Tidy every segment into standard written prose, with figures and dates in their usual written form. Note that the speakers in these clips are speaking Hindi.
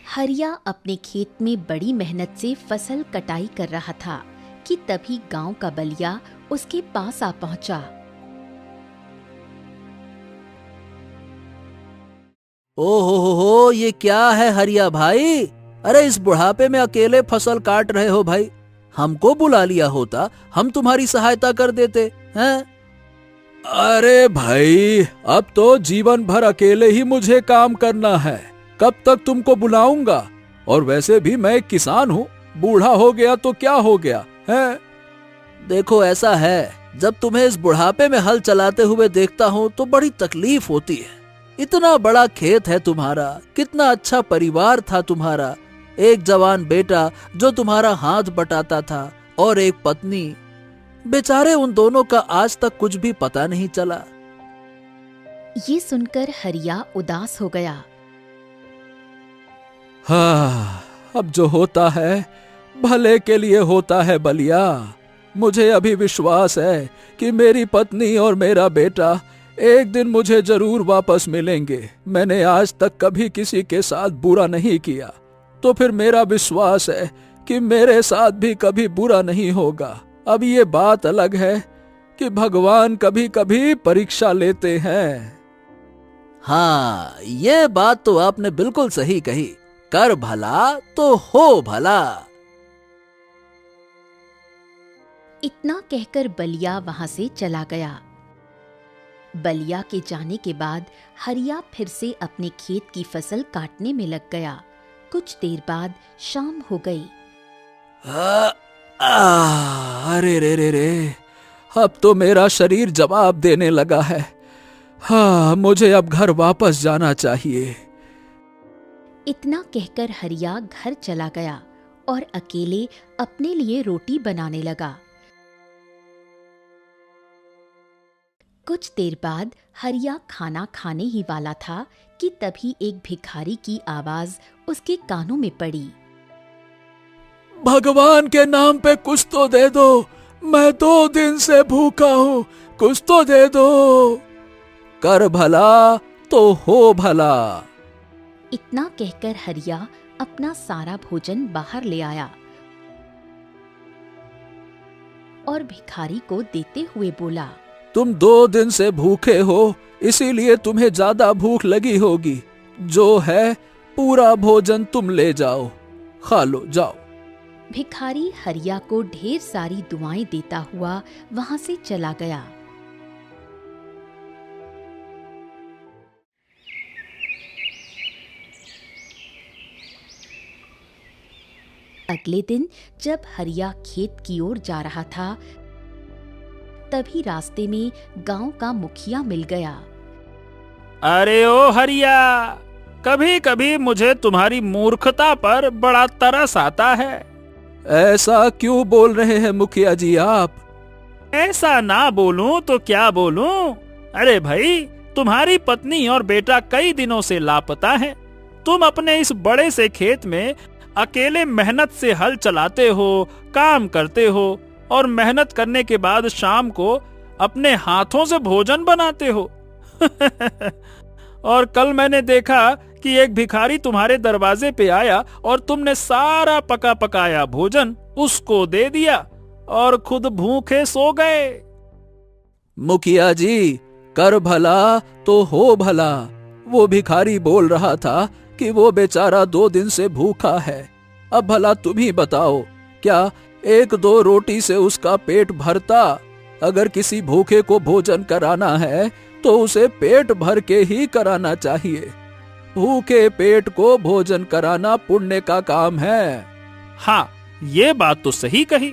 हरिया अपने खेत में बड़ी मेहनत से फसल कटाई कर रहा था कि तभी गांव का बलिया उसके पास आ पहुंचा। ओहो, ये क्या है हरिया भाई? अरे इस बुढ़ापे में अकेले फसल काट रहे हो भाई? हमको बुला लिया होता, हम तुम्हारी सहायता कर देते हैं। अरे भाई, अब तो जीवन भर अकेले ही मुझे काम करना है, कब तक तुमको बुलाऊंगा? और वैसे भी मैं एक किसान हूँ, बूढ़ा हो गया तो क्या हो गया है? देखो ऐसा है, जब तुम्हें इस बुढ़ापे में हल चलाते हुए देखता हूँ तो बड़ी तकलीफ होती है। इतना बड़ा खेत है तुम्हारा, कितना अच्छा परिवार था तुम्हारा, एक जवान बेटा जो तुम्हारा हाथ बटाता था और एक पत्नी। बेचारे उन दोनों का आज तक कुछ भी पता नहीं चला। ये सुनकर हरिया उदास हो गया। हाँ, अब जो होता है भले के लिए होता है बलिया। मुझे अभी विश्वास है कि मेरी पत्नी और मेरा बेटा एक दिन मुझे जरूर वापस मिलेंगे। मैंने आज तक कभी किसी के साथ बुरा नहीं किया, तो फिर मेरा विश्वास है कि मेरे साथ भी कभी बुरा नहीं होगा। अब ये बात अलग है कि भगवान कभी कभी परीक्षा लेते हैं। हाँ, ये बात तो आपने बिल्कुल सही कही, कर भला तो हो भला। इतना कहकर बलिया वहां से चला गया। बलिया के जाने के बाद हरिया फिर से अपने खेत की फसल काटने में लग गया। कुछ देर बाद शाम हो गई। अरे रे रे रे, अब तो मेरा शरीर जवाब देने लगा है। हाँ, मुझे अब घर वापस जाना चाहिए। इतना कहकर हरिया घर चला गया और अकेले अपने लिए रोटी बनाने लगा। कुछ देर बाद हरिया खाना खाने ही वाला था कि तभी एक भिखारी की आवाज उसके कानों में पड़ी। भगवान के नाम पे कुछ तो दे दो, मैं 2 दिन से भूखा हूँ, कुछ तो दे दो। कर भला तो हो भला। इतना कहकर हरिया अपना सारा भोजन बाहर ले आया और भिखारी को देते हुए बोला, तुम 2 दिन से भूखे हो, इसीलिए तुम्हें ज्यादा भूख लगी होगी। जो है पूरा भोजन तुम ले जाओ, खा लो, जाओ। भिखारी हरिया को ढेर सारी दुआएं देता हुआ वहां से चला गया। अगले दिन जब हरिया खेत की ओर जा रहा था, तभी रास्ते में गांव का मुखिया मिल गया। अरे ओ हरिया, कभी कभी मुझे तुम्हारी मूर्खता पर बड़ा तरस आता है। ऐसा क्यों बोल रहे हैं मुखिया जी आप? ऐसा ना बोलूं तो क्या बोलूं? अरे भाई, तुम्हारी पत्नी और बेटा कई दिनों से लापता हैं। तुम अपने इस बड़े से खेत में अकेले मेहनत से हल चलाते हो, काम करते हो और मेहनत करने के बाद शाम को अपने हाथों से भोजन बनाते हो। और कल मैंने देखा कि एक भिखारी तुम्हारे दरवाजे पे आया और तुमने सारा पका पकाया भोजन उसको दे दिया और खुद भूखे सो गए। मुखिया जी, कर भला तो हो भला। वो भिखारी बोल रहा था कि वो बेचारा 2 दिन से भूखा है। अब भला तुम ही बताओ, क्या 1-2 रोटी से उसका पेट भरता? अगर किसी भूखे को भोजन कराना है तो उसे पेट भर के ही कराना चाहिए। भूखे पेट को भोजन कराना पुण्य का काम है। हाँ, ये बात तो सही कही,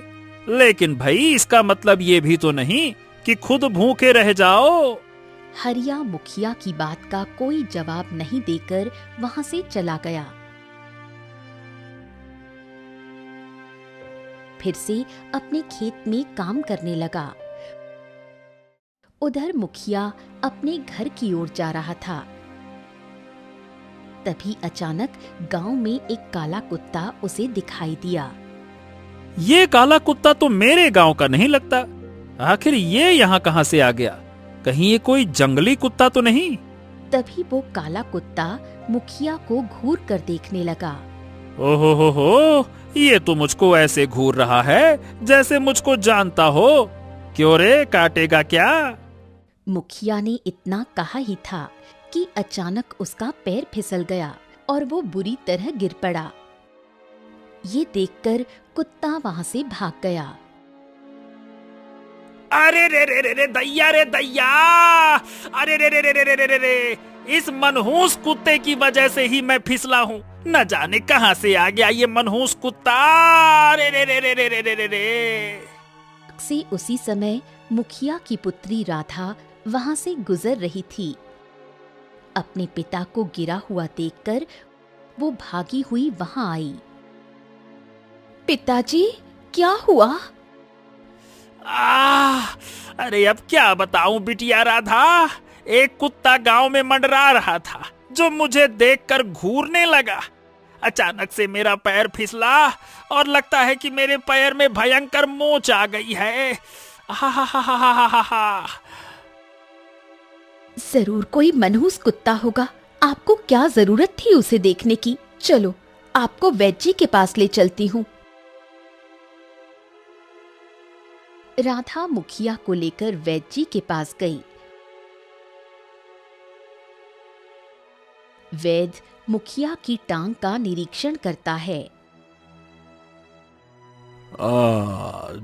लेकिन भाई इसका मतलब ये भी तो नहीं कि खुद भूखे रह जाओ। हरिया मुखिया की बात का कोई जवाब नहीं देकर वहां से चला गया। फिर से अपने खेत में काम करने लगा। उधर मुखिया अपने घर की ओर जा रहा था। तभी अचानक गांव में एक काला कुत्ता उसे दिखाई दिया। ये काला कुत्ता तो मेरे गांव का नहीं लगता। आखिर ये यहाँ कहाँ से आ गया? कहीं ये कोई जंगली कुत्ता तो नहीं? तभी वो काला कुत्ता मुखिया को घूर कर देखने लगा। ओहो हो, ये तो मुझको ऐसे घूर रहा है जैसे मुझको जानता हो। क्यों रे, काटेगा क्या? मुखिया ने इतना कहा ही था कि अचानक उसका पैर फिसल गया और वो बुरी तरह गिर पड़ा। ये देखकर कुत्ता वहां से भाग गया। अरे रे रे रे रे दैया रे दैया! अरे रे रे रे रे रे रे रे! इस मनहूस कुत्ते की वजह से ही मैं फिसला हूँ। न जाने कहां से आ गया ये मनहूस कुत्ता। रे रे रे रे रे रे रे रे! से उसी समय मुखिया की पुत्री राधा वहां से गुजर रही थी। अपने पिता को गिरा हुआ देखकर वो भागी हुई वहां आई। पिताजी, क्या हुआ? अरे अब क्या बताऊं बिटिया राधा। एक कुत्ता गांव में मंडरा रहा था जो मुझे देखकर घूरने लगा। अचानक से मेरा पैर फिसला और लगता है कि मेरे पैर में भयंकर मोच आ गई है। जरूर कोई मनहूस कुत्ता होगा। आपको क्या जरूरत थी उसे देखने की? चलो, आपको वैद्य जी के पास ले चलती हूँ। राधा मुखिया को लेकर वैद्य जी के पास गई। वैद्य मुखिया की टांग का निरीक्षण करता है।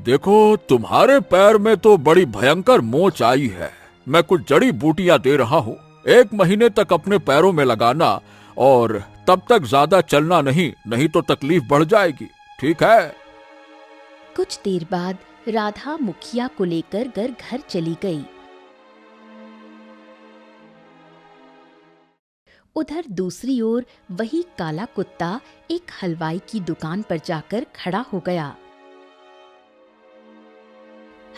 देखो, तुम्हारे पैर में तो बड़ी भयंकर मोच आई है। मैं कुछ जड़ी बूटियां दे रहा हूँ। 1 महीने तक अपने पैरों में लगाना और तब तक ज्यादा चलना नहीं तो तकलीफ बढ़ जाएगी। ठीक है? कुछ देर बाद राधा मुखिया को लेकर घर चली गई। उधर दूसरी ओर वही काला कुत्ता एक हलवाई की दुकान पर जाकर खड़ा हो गया।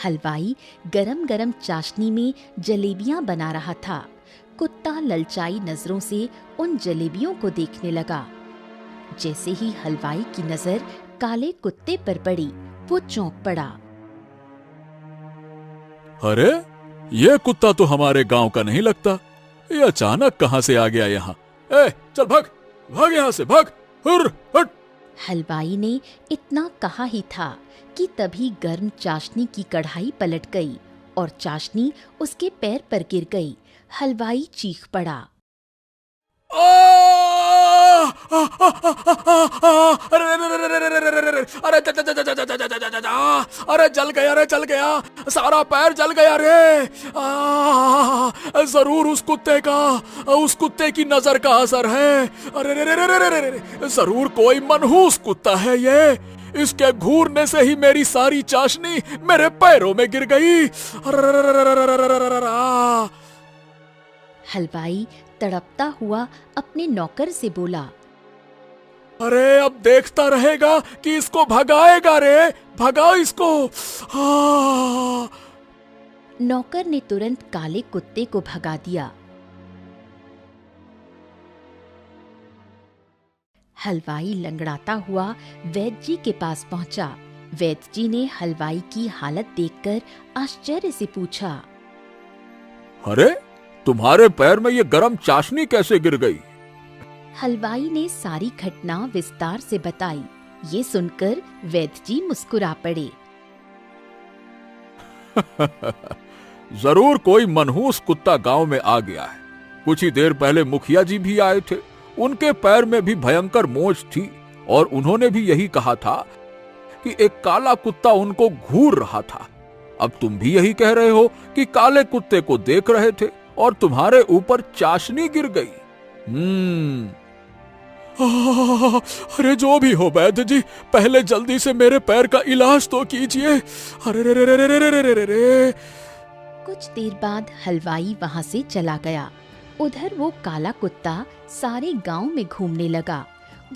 हलवाई गरम गरम चाशनी में जलेबियां बना रहा था। कुत्ता ललचाई नजरों से उन जलेबियों को देखने लगा। जैसे ही हलवाई की नजर काले कुत्ते पर पड़ी, वो चौंक पड़ा। अरे, ये कुत्ता तो हमारे गांव का नहीं लगता। ये अचानक कहां से आ गया यहाँ? चल भाग, भाग यहाँ से, भाग! हट! हलवाई ने इतना कहा ही था कि तभी गर्म चाशनी की कढ़ाई पलट गई और चाशनी उसके पैर पर गिर गई। हलवाई चीख पड़ा। अरे जल गया, सारा पैर जल गया रे। जरूर उस कुत्ते की नजर का असर है। अरे जरूर कोई मनहूस कुत्ता है ये। इसके घूरने से ही मेरी सारी चाशनी मेरे पैरों में गिर गई। हलवाई तड़पता हुआ अपने नौकर से बोला। अरे अब देखता रहेगा कि इसको भगाएगा रे, भगा इसको। नौकर ने तुरंत काले कुत्ते को भगा दिया। हलवाई लंगड़ाता हुआ वैद्य जी के पास पहुंचा। वैद्य जी ने हलवाई की हालत देखकर आश्चर्य से पूछा, अरे तुम्हारे पैर में ये गरम चाशनी कैसे गिर गई? हलवाई ने सारी घटना विस्तार से बताई। ये सुनकर वैद्य जी मुस्कुरा पड़े। जरूर कोई मनहूस कुत्ता गांव में आ गया है। कुछ ही देर पहले मुखिया जी भी आए थे। उनके पैर में भी भयंकर मोच थी और उन्होंने भी यही कहा था कि एक काला कुत्ता उनको घूर रहा था। अब तुम भी यही कह रहे हो कि काले कुत्ते को देख रहे थे और तुम्हारे ऊपर चाशनी गिर गई। अरे जो भी हो वैद्य जी, पहले जल्दी से मेरे पैर का इलाज तो कीजिए। अरे रे रे रे रे रे रे रे रे। कुछ देर बाद हलवाई वहां से चला गया। उधर वो काला कुत्ता सारे गांव में घूमने लगा।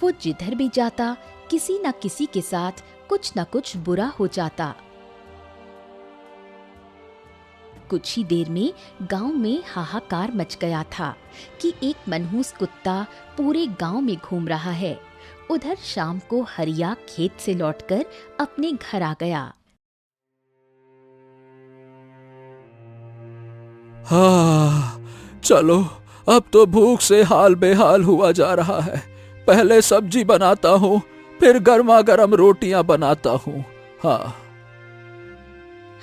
वो जिधर भी जाता किसी न किसी के साथ कुछ न कुछ बुरा हो जाता। कुछ ही देर में गांव में हाहाकार मच गया था कि एक मनहूस कुत्ता पूरे गांव में घूम रहा है। उधर शाम को हरिया खेत से लौटकर अपने घर आ गया। हाँ, चलो अब तो भूख से हाल बेहाल हुआ जा रहा है। पहले सब्जी बनाता हूँ, फिर गर्मा गर्म रोटियां बनाता हूँ। हाँ।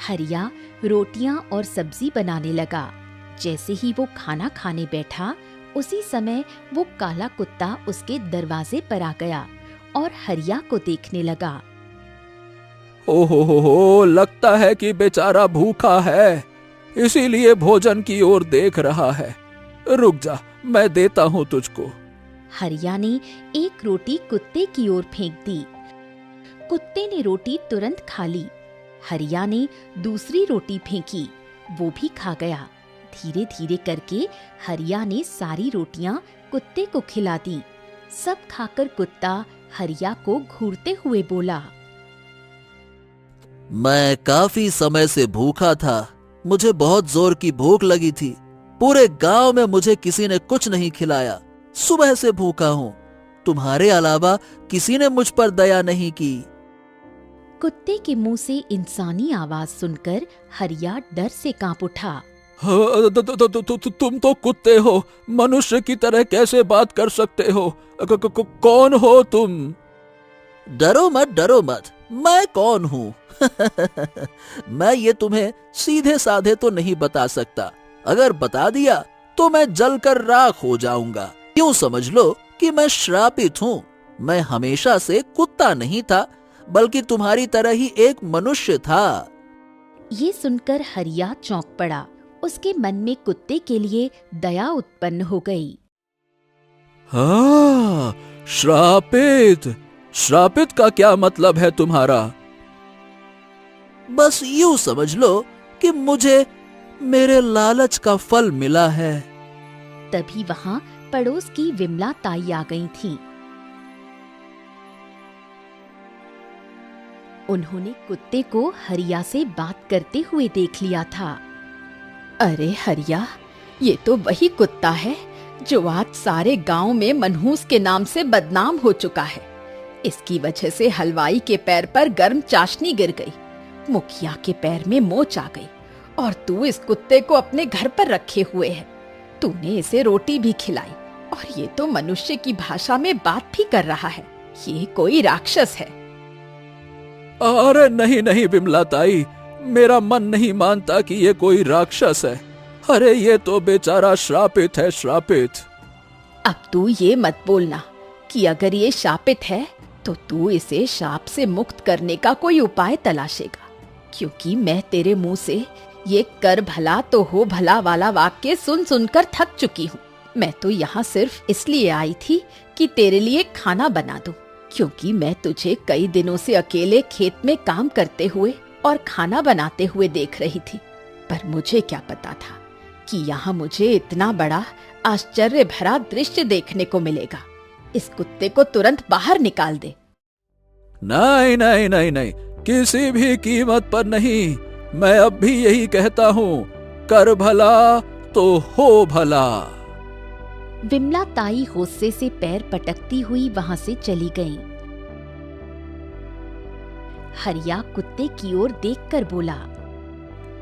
हरिया रोटियां और सब्जी बनाने लगा। जैसे ही वो खाना खाने बैठा, उसी समय वो काला कुत्ता उसके दरवाजे पर आ गया और हरिया को देखने लगा। ओहो, लगता है कि बेचारा भूखा है, इसीलिए भोजन की ओर देख रहा है। रुक जा, मैं देता हूँ तुझको। हरिया ने एक रोटी कुत्ते की ओर फेंक दी। कुत्ते ने रोटी तुरंत खा ली। हरिया ने दूसरी रोटी फेंकी, वो भी खा गया। धीरे धीरे करके हरिया ने सारी रोटियां कुत्ते को खिला दी। सब खाकर कुत्ता हरिया को घूरते हुए बोला, मैं काफी समय से भूखा था। मुझे बहुत जोर की भूख लगी थी। पूरे गांव में मुझे किसी ने कुछ नहीं खिलाया। सुबह से भूखा हूँ। तुम्हारे अलावा किसी ने मुझ पर दया नहीं की। कुत्ते के मुंह से इंसानी आवाज सुनकर हरिया डर से कांप उठा। तुम तो कुत्ते हो, मनुष्य की तरह कैसे बात कर सकते हो? कौन हो तुम? डरो मत, मैं कौन हूँ? मैं ये तुम्हें सीधे साधे तो नहीं बता सकता। अगर बता दिया तो मैं जलकर राख हो जाऊंगा। यूं समझ लो कि मैं श्रापित हूँ। मैं हमेशा से कुत्ता नहीं था, बल्कि तुम्हारी तरह ही एक मनुष्य था। ये सुनकर हरिया चौंक पड़ा। उसके मन में कुत्ते के लिए दया उत्पन्न हो गई। हाँ, श्रापित का क्या मतलब है तुम्हारा? बस यूं समझ लो कि मुझे मेरे लालच का फल मिला है। तभी वहाँ पड़ोस की विमला ताई आ गई थी। उन्होंने कुत्ते को हरिया से बात करते हुए देख लिया था। अरे हरिया, ये तो वही कुत्ता है जो आज सारे गांव में मनहूस के नाम से बदनाम हो चुका है। इसकी वजह से हलवाई के पैर पर गर्म चाशनी गिर गई, मुखिया के पैर में मोच आ गई, और तू इस कुत्ते को अपने घर पर रखे हुए है। तूने इसे रोटी भी खिलाई, और ये तो मनुष्य की भाषा में बात भी कर रहा है। ये कोई राक्षस है। अरे नहीं विमला ताई, मेरा मन नहीं मानता कि ये कोई राक्षस है। अरे ये तो बेचारा श्रापित है, श्रापित। अब तू ये मत बोलना कि अगर ये शापित है तो तू इसे शाप से मुक्त करने का कोई उपाय तलाशेगा, क्योंकि मैं तेरे मुंह से ये कर भला तो हो भला वाला वाक्य सुन सुनकर थक चुकी हूँ। मैं तो यहाँ सिर्फ इसलिए आई थी कि तेरे लिए खाना बना दूं, क्योंकि मैं तुझे कई दिनों से अकेले खेत में काम करते हुए और खाना बनाते हुए देख रही थी। पर मुझे क्या पता था कि यहाँ मुझे इतना बड़ा आश्चर्य भरा दृश्य देखने को मिलेगा। इस कुत्ते को तुरंत बाहर निकाल दे। नहीं, किसी भी कीमत पर नहीं। मैं अब भी यही कहता हूँ, कर भला तो हो भला। विमला ताई गुस्से से पैर पटकती हुई वहां से चली गई। हरिया कुत्ते की ओर देखकर बोला,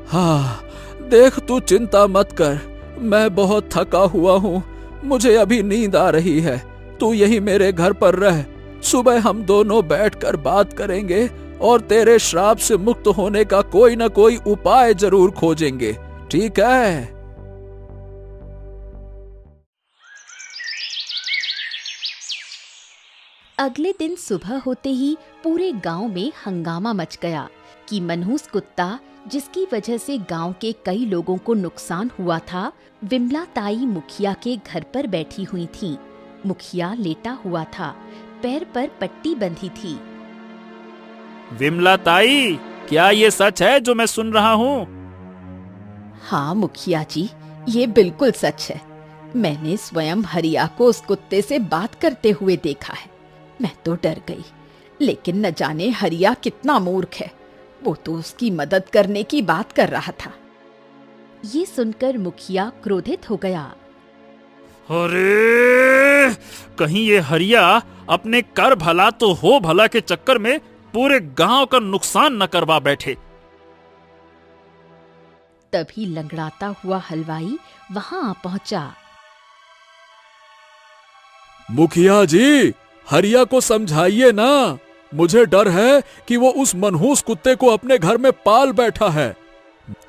हाँ, देख तू चिंता मत कर, मैं बहुत थका हुआ हूँ। मुझे अभी नींद आ रही है। तू यही मेरे घर पर रह। सुबह हम दोनों बैठकर बात करेंगे और तेरे श्राप से मुक्त होने का कोई न कोई उपाय जरूर खोजेंगे, ठीक है? अगले दिन सुबह होते ही पूरे गांव में हंगामा मच गया कि मनहूस कुत्ता, जिसकी वजह से गांव के कई लोगों को नुकसान हुआ था, विमला ताई मुखिया के घर पर बैठी हुई थी। मुखिया लेटा हुआ था, पैर पर पट्टी बंधी थी। विमला ताई, क्या ये सच है जो मैं सुन रहा हूँ? हाँ मुखिया जी, ये बिल्कुल सच है। मैंने स्वयं हरिया को उस कुत्ते से बात करते हुए देखा है। मैं तो डर गई, लेकिन न जाने हरिया कितना मूर्ख है। वो तो उसकी मदद करने की बात कर रहा था। ये सुनकर मुखिया क्रोधित हो गया। अरे, कहीं ये हरिया अपने कर भला तो हो भला के चक्कर में पूरे गांव का नुकसान न करवा बैठे। तभी लंगड़ाता हुआ हलवाई वहां आ पहुंचा। मुखिया जी, हरिया को समझाइए ना। मुझे डर है कि वो उस मनहूस कुत्ते को अपने घर में पाल बैठा है।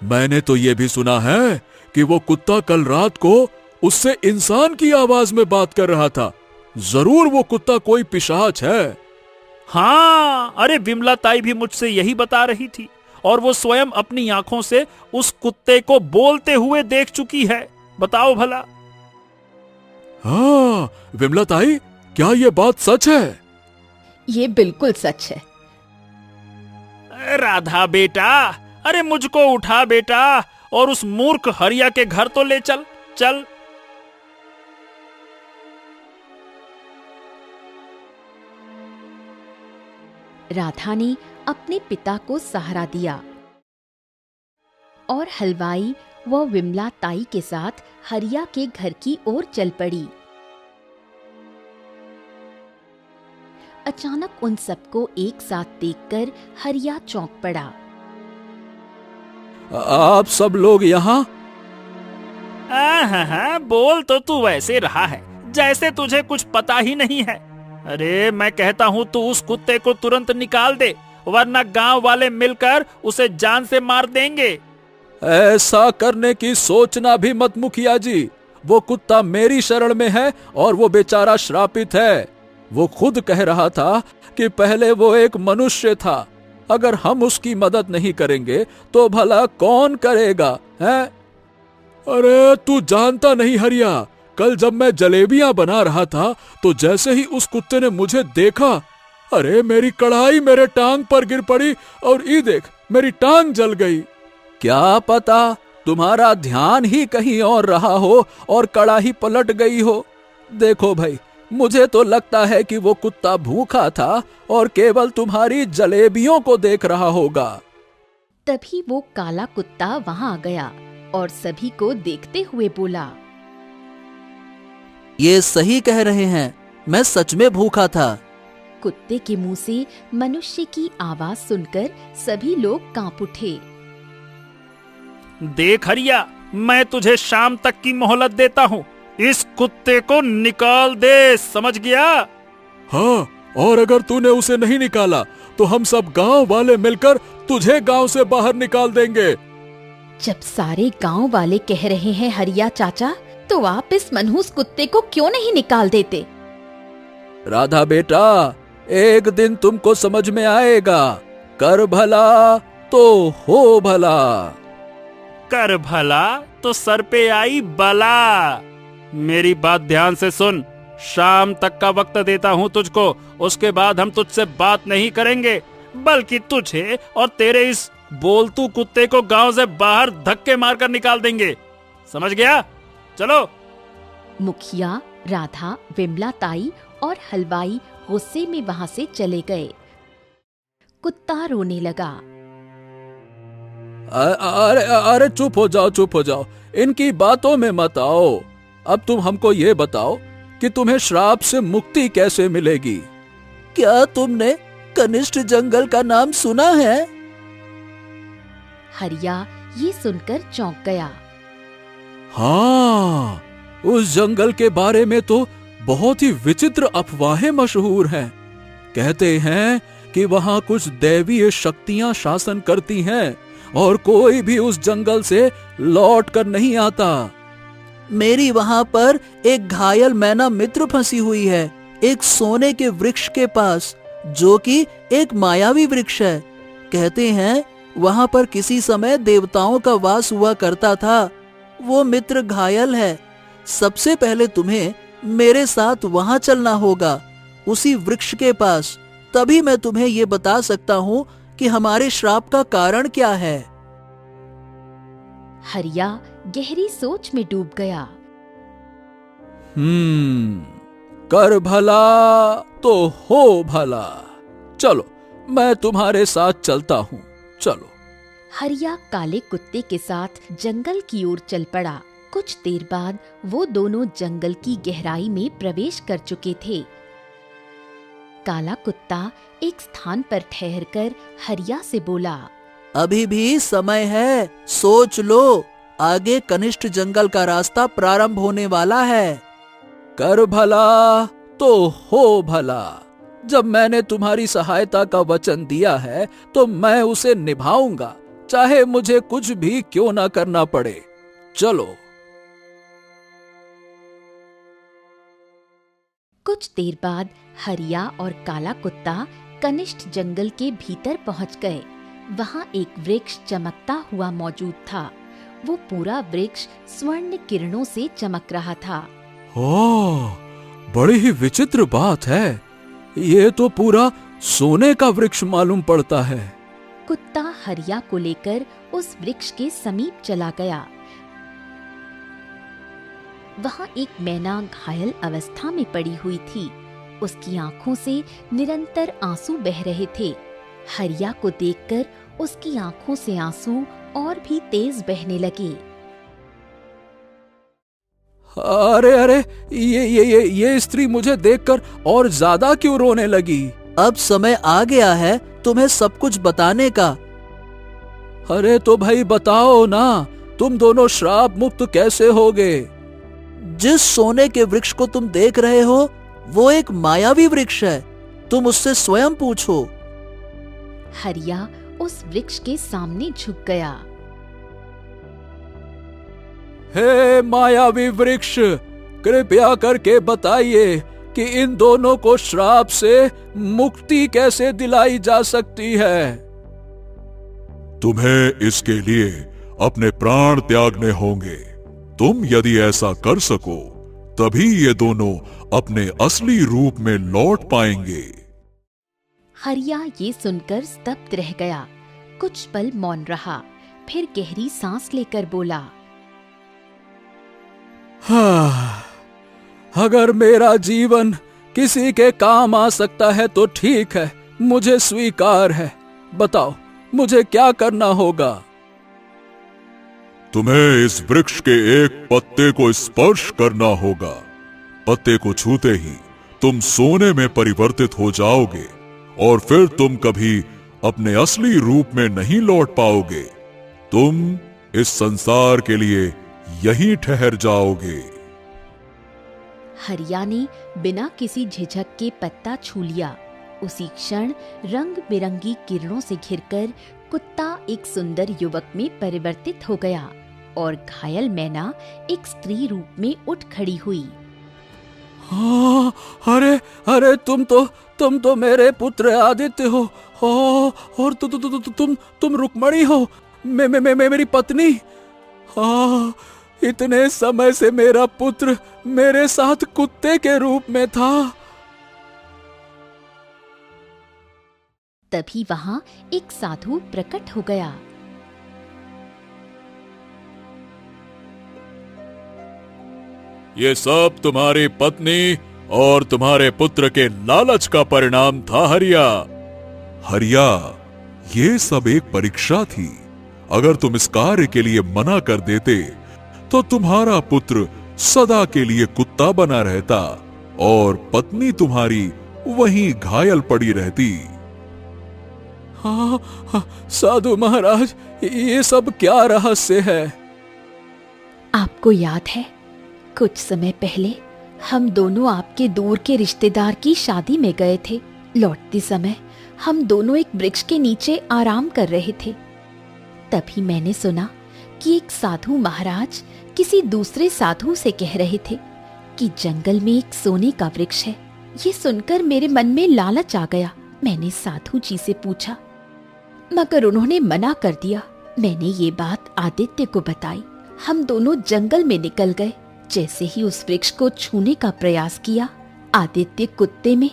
मैंने तो ये भी सुना है कि वो कुत्ता कल रात को उससे इंसान की आवाज में बात कर रहा था। जरूर वो कुत्ता कोई पिशाच है। हाँ, अरे विमला ताई भी मुझसे यही बता रही थी, और वो स्वयं अपनी आंखों से उस कुत्ते को बोलते हुए देख चुकी है। बताओ भला। हाँ विमला ताई, क्या ये बात सच है? ये बिल्कुल सच है। राधा बेटा, अरे मुझको उठा बेटा, और उस मूर्ख हरिया के घर तो ले चल। चल। राधा ने अपने पिता को सहारा दिया और हलवाई व विमला ताई के साथ हरिया के घर की ओर चल पड़ी। अचानक उन सबको एक साथ देखकर हरिया चौंक पड़ा। आप सब लोग यहाँ? हाँ, बोल तो तू वैसे रहा है जैसे तुझे कुछ पता ही नहीं है। अरे मैं कहता हूँ तू उस कुत्ते को तुरंत निकाल दे, वरना गांव वाले मिलकर उसे जान से मार देंगे। ऐसा करने की सोचना भी मत मुखिया जी। वो कुत्ता मेरी शरण में है और वो बेचारा श्रापित है। वो खुद कह रहा था कि पहले वो एक मनुष्य था। अगर हम उसकी मदद नहीं करेंगे तो भला कौन करेगा, हैं? अरे तू जानता नहीं हरिया, कल जब मैं जलेबियां बना रहा था तो जैसे ही उस कुत्ते ने मुझे देखा, अरे मेरी कढ़ाई मेरे टांग पर गिर पड़ी और ये देख मेरी टांग जल गई। क्या पता तुम्हारा ध्यान ही कहीं और रहा हो और कढ़ाई पलट गई हो। देखो भाई, मुझे तो लगता है कि वो कुत्ता भूखा था और केवल तुम्हारी जलेबियों को देख रहा होगा। तभी वो काला कुत्ता वहां आ गया और सभी को देखते हुए बोला, ये सही कह रहे हैं, मैं सच में भूखा था। कुत्ते के मुंह से मनुष्य की आवाज सुनकर सभी लोग कांप उठे। देख हरिया, मैं तुझे शाम तक की मोहलत देता हूँ। इस कुत्ते को निकाल दे, समझ गया? हाँ, और अगर तूने उसे नहीं निकाला तो हम सब गांव वाले मिलकर तुझे गांव से बाहर निकाल देंगे। जब सारे गांव वाले कह रहे हैं हरिया चाचा, तो आप इस मनहूस कुत्ते को क्यों नहीं निकाल देते? राधा बेटा, एक दिन तुमको समझ में आएगा। कर भला तो हो भला। कर भला तो सर पे आई बला। मेरी बात ध्यान से सुन। शाम तक का वक्त देता हूँ तुझको, उसके बाद हम तुझसे बात नहीं करेंगे, बल्कि तुझे और तेरे इस बोलतू कुत्ते को गांव से बाहर धक्के मारकर निकाल देंगे। समझ गया? चलो। मुखिया, राधा, विमला ताई और हलवाई गुस्से में वहां से चले गए। कुत्ता रोने लगा। अरे अरे चुप हो जाओ, चुप हो जाओ, इनकी बातों में मत आओ। अब तुम हमको ये बताओ कि तुम्हें श्राप से मुक्ति कैसे मिलेगी? क्या तुमने कनिष्ठ जंगल का नाम सुना है? हरिया ये सुनकर चौंक गया। हाँ, उस जंगल के बारे में तो बहुत ही विचित्र अफवाहें मशहूर हैं। कहते हैं कि वहां कुछ दैवीय शक्तियां शासन करती हैं और कोई भी उस जंगल से लौट कर नहीं आता। मेरी वहां पर एक घायल मैना मित्र फंसी हुई है, एक सोने के वृक्ष के पास, जो कि एक मायावी वृक्ष है। कहते हैं वहां पर किसी समय देवताओं का वास हुआ करता था। वो मित्र घायल है। सबसे पहले तुम्हें मेरे साथ वहां चलना होगा, उसी वृक्ष के पास। तभी मैं तुम्हें ये बता सकता हूँ कि हमारे श्राप का कारण क्या है। हरिया गहरी सोच में डूब गया। कर भला तो हो भला। चलो, मैं तुम्हारे साथ चलता हूँ, चलो। हरिया काले कुत्ते के साथ जंगल की ओर चल पड़ा। कुछ देर बाद वो दोनों जंगल की गहराई में प्रवेश कर चुके थे। काला कुत्ता एक स्थान पर ठहरकर हरिया से बोला, अभी भी समय है, सोच लो। आगे कनिष्ठ जंगल का रास्ता प्रारंभ होने वाला है। कर भला तो हो भला। जब मैंने तुम्हारी सहायता का वचन दिया है तो मैं उसे निभाऊंगा, चाहे मुझे कुछ भी क्यों ना करना पड़े। चलो। कुछ देर बाद हरिया और काला कुत्ता कनिष्ठ जंगल के भीतर पहुंच गए। वहां एक वृक्ष चमकता हुआ मौजूद था। वो पूरा वृक्ष स्वर्ण किरणों से चमक रहा था। ओह, बड़ी ही विचित्र बात है। ये तो पूरा सोने का वृक्ष मालूम पड़ता है। कुत्ता हरिया को लेकर उस वृक्ष के समीप चला गया। वहां एक मैना घायल अवस्था में पड़ी हुई थी। उसकी आंखों से निरंतर आंसू बह रहे थे। हरिया को देखकर उसकी आंखों से आंसू और भी तेज बहने लगे। अरे अरे, ये स्त्री मुझे देखकर और ज्यादा क्यों रोने लगी? अब समय आ गया है तुम्हें सब कुछ बताने का। अरे तो भाई बताओ ना, तुम दोनों श्राप मुक्त कैसे होगे? जिस सोने के वृक्ष को तुम देख रहे हो वो एक मायावी वृक्ष है। तुम उससे स्वयं पूछो। हरिया उस वृक्ष के सामने झुक गया। हे मायावी वृक्ष, कृपया करके बताइए कि इन दोनों को श्राप से मुक्ति कैसे दिलाई जा सकती है? तुम्हें इसके लिए अपने प्राण त्यागने होंगे। तुम यदि ऐसा कर सको तभी ये दोनों अपने असली रूप में लौट पाएंगे। हरिया ये सुनकर स्तब्ध रह गया। कुछ पल मौन रहा, फिर गहरी सांस लेकर बोला, हाँ, अगर मेरा जीवन किसी के काम आ सकता है तो ठीक है, मुझे स्वीकार है। बताओ मुझे क्या करना होगा? तुम्हें इस वृक्ष के एक पत्ते को स्पर्श करना होगा। पत्ते को छूते ही तुम सोने में परिवर्तित हो जाओगे और फिर तुम कभी अपने असली रूप में नहीं लौट पाओगे। तुम इस संसार के लिए यहीं ठहर जाओगे। हरिया ने बिना किसी झिझक के पत्ता छू लिया। उसी क्षण रंग बिरंगी किरणों से घिरकर कुत्ता एक सुंदर युवक में परिवर्तित हो गया और घायल मैना एक स्त्री रूप में उठ खड़ी हुई। हाँ, अरे अरे, तुम तो मेरे पुत्र आदित्य हो। और तुम रुक्मणी हो, मेरी पत्नी। हाँ, इतने समय से मेरा पुत्र मेरे साथ कुत्ते के रूप में था। तभी वहां एक साधु प्रकट हो गया। ये सब तुम्हारी पत्नी और तुम्हारे पुत्र के लालच का परिणाम था हरिया। हरिया, ये सब एक परीक्षा थी। अगर तुम इस कार्य के लिए मना कर देते तो तुम्हारा पुत्र सदा के लिए कुत्ता बना रहता और पत्नी तुम्हारी वहीं घायल पड़ी रहती। हाँ, साधु महाराज, ये सब क्या रहस्य है? आपको याद है, कुछ समय पहले हम दोनों आपके दूर के रिश्तेदार की शादी में गए थे। लौटते समय हम दोनों एक वृक्ष के नीचे आराम कर रहे थे। तभी मैंने सुना कि एक साधु महाराज किसी दूसरे साधु से कह रहे थे कि जंगल में एक सोने का वृक्ष है। ये सुनकर मेरे मन में लालच आ गया। मैंने साधु जी से पूछा, मगर उन्होंने मना कर दिया। मैंने ये बात आदित्य को बताई। हम दोनों जंगल में निकल गए। जैसे ही उस वृक्ष को छूने का प्रयास किया, आदित्य कुत्ते में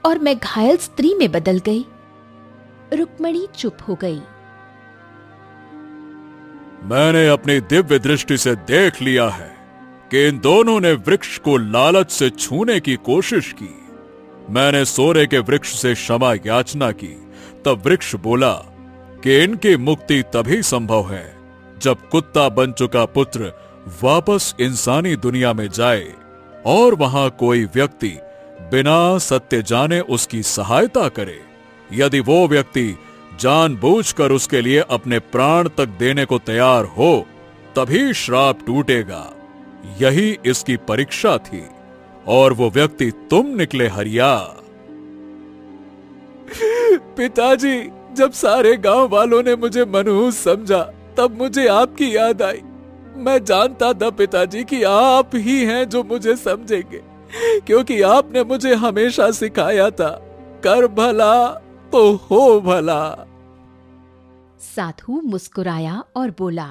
और मैं घायल स्त्री में बदल गई। रुक्मणी चुप हो गई। मैंने अपनी दिव्य दृष्टि से देख लिया है कि इन दोनों ने वृक्ष को लालच से छूने की कोशिश की। मैंने सोने के वृक्ष से क्षमा याचना की। तब वृक्ष बोला कि इनकी मुक्ति तभी संभव है जब कुत्ता बन चुका पुत्र वापस इंसानी दुनिया में जाए और वहां कोई व्यक्ति बिना सत्य जाने उसकी सहायता करे। यदि वो व्यक्ति जानबूझकर उसके लिए अपने प्राण तक देने को तैयार हो, तभी श्राप टूटेगा। यही इसकी परीक्षा थी। और वो व्यक्ति तुम निकले हरिया। पिताजी, जब सारे गांव वालों ने मुझे मनहूस समझा तब मुझे आपकी याद आई। मैं जानता था पिताजी कि आप ही हैं जो मुझे समझेंगे, क्योंकि आपने मुझे हमेशा सिखाया था, कर भला तो हो भला। साधु मुस्कुराया और बोला,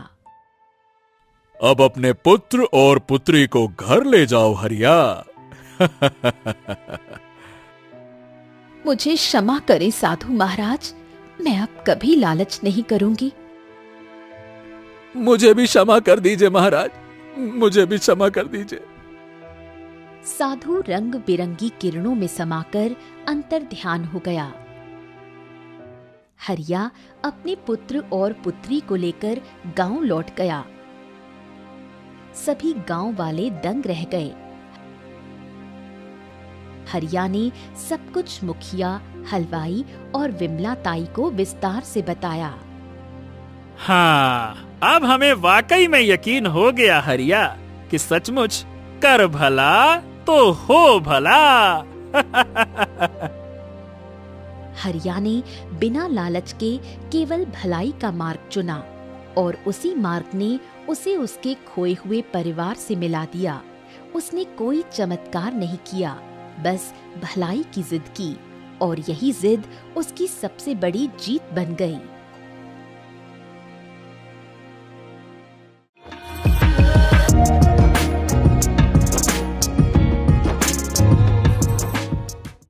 अब अपने पुत्र और पुत्री को घर ले जाओ हरिया। मुझे क्षमा करें साधु महाराज, मैं अब कभी लालच नहीं करूंगी। मुझे भी क्षमा कर दीजिए महाराज, मुझे भी क्षमा कर दीजिए। साधु रंग बिरंगी किरणों में समाकर अंतर ध्यान हो गया। हरिया अपने पुत्र और पुत्री को लेकर गांव लौट गया। सभी गांव वाले दंग रह गए। हरिया ने सब कुछ मुखिया, हलवाई और विमला ताई को विस्तार से बताया। हाँ, अब हमें वाकई में यकीन हो गया हरिया कि सचमुच कर भला तो हो भला। हरिया ने बिना लालच के केवल भलाई का मार्ग चुना और उसी मार्ग ने उसे उसके खोए हुए परिवार से मिला दिया। उसने कोई चमत्कार नहीं किया, बस भलाई की जिद की और यही जिद उसकी सबसे बड़ी जीत बन गई।